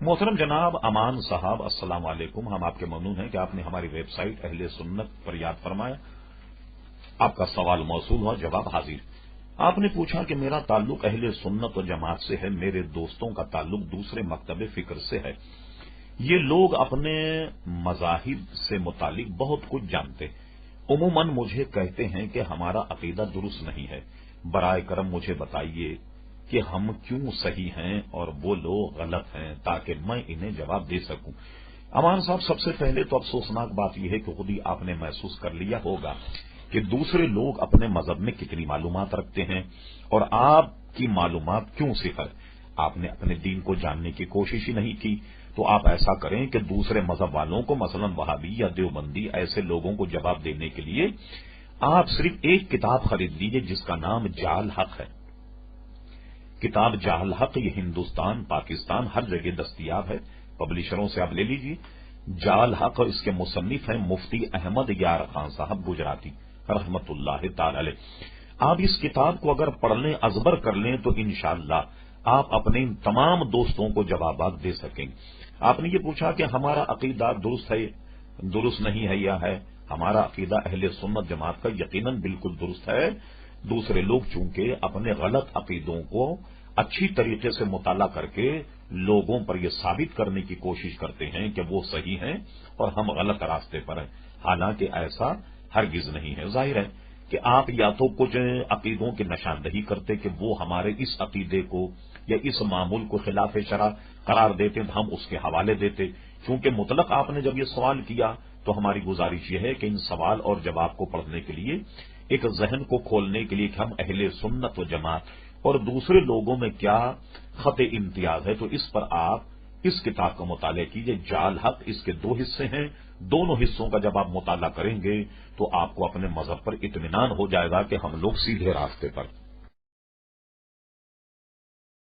محترم جناب امان صاحب، السلام علیکم۔ ہم آپ کے ممنون ہیں کہ آپ نے ہماری ویب سائٹ اہل سنت پر یاد فرمایا۔ آپ کا سوال موصول ہوا، جواب حاضر۔ آپ نے پوچھا کہ میرا تعلق اہل سنت و جماعت سے ہے، میرے دوستوں کا تعلق دوسرے مکتب فکر سے ہے۔ یہ لوگ اپنے مذاہب سے متعلق بہت کچھ جانتے، عموماً مجھے کہتے ہیں کہ ہمارا عقیدہ درست نہیں ہے، برائے کرم مجھے بتائیے کہ ہم کیوں صحیح ہیں اور وہ لوگ غلط ہیں تاکہ میں انہیں جواب دے سکوں۔ امان صاحب، سب سے پہلے تو افسوسناک بات یہ ہے کہ خود ہی آپ نے محسوس کر لیا ہوگا کہ دوسرے لوگ اپنے مذہب میں کتنی معلومات رکھتے ہیں اور آپ کی معلومات کیوں صفر۔ آپ نے اپنے دین کو جاننے کی کوشش ہی نہیں کی، تو آپ ایسا کریں کہ دوسرے مذہب والوں کو، مثلا وہابی یا دیوبندی، ایسے لوگوں کو جواب دینے کے لیے آپ صرف ایک کتاب خرید لیجیے جس کا نام جعل حق ہے۔ کتاب جعل حق یہ ہندوستان، پاکستان ہر جگہ دستیاب ہے، پبلشروں سے آپ لے لیجیے۔ جعل حق اور اس کے مصنف ہیں مفتی احمد یار خان صاحب گجراتی رحمت اللہ تعالی علیہ۔ آپ اس کتاب کو اگر پڑھ لیں، ازبر کر لیں، تو انشاءاللہ آپ اپنے ان تمام دوستوں کو جوابات دے سکیں۔ آپ نے یہ پوچھا کہ ہمارا عقیدہ درست ہے، درست نہیں ہے یا ہے؟ ہمارا عقیدہ اہل سنت جماعت کا یقیناً بالکل درست ہے۔ دوسرے لوگ چونکہ اپنے غلط عقیدوں کو اچھی طریقے سے مطالعہ کر کے لوگوں پر یہ ثابت کرنے کی کوشش کرتے ہیں کہ وہ صحیح ہیں اور ہم غلط راستے پر ہیں، حالانکہ ایسا ہرگز نہیں ہے۔ ظاہر ہے کہ آپ یا تو کچھ عقیدوں کی نشاندہی کرتے کہ وہ ہمارے اس عقیدے کو یا اس معمول کو خلاف شرع قرار دیتے تو ہم اس کے حوالے دیتے۔ چونکہ مطلق آپ نے جب یہ سوال کیا تو ہماری گزارش یہ ہے کہ ان سوال اور جواب کو پڑھنے کے لیے ایک ذہن کو کھولنے کے لیے کہ ہم اہل سنت و جماعت اور دوسرے لوگوں میں کیا خط امتیاز ہے، تو اس پر آپ اس کتاب کا مطالعہ کیجئے۔ جعل حق، اس کے 2 حصے ہیں، دونوں حصوں کا جب آپ مطالعہ کریں گے تو آپ کو اپنے مذہب پر اطمینان ہو جائے گا کہ ہم لوگ سیدھے راستے پر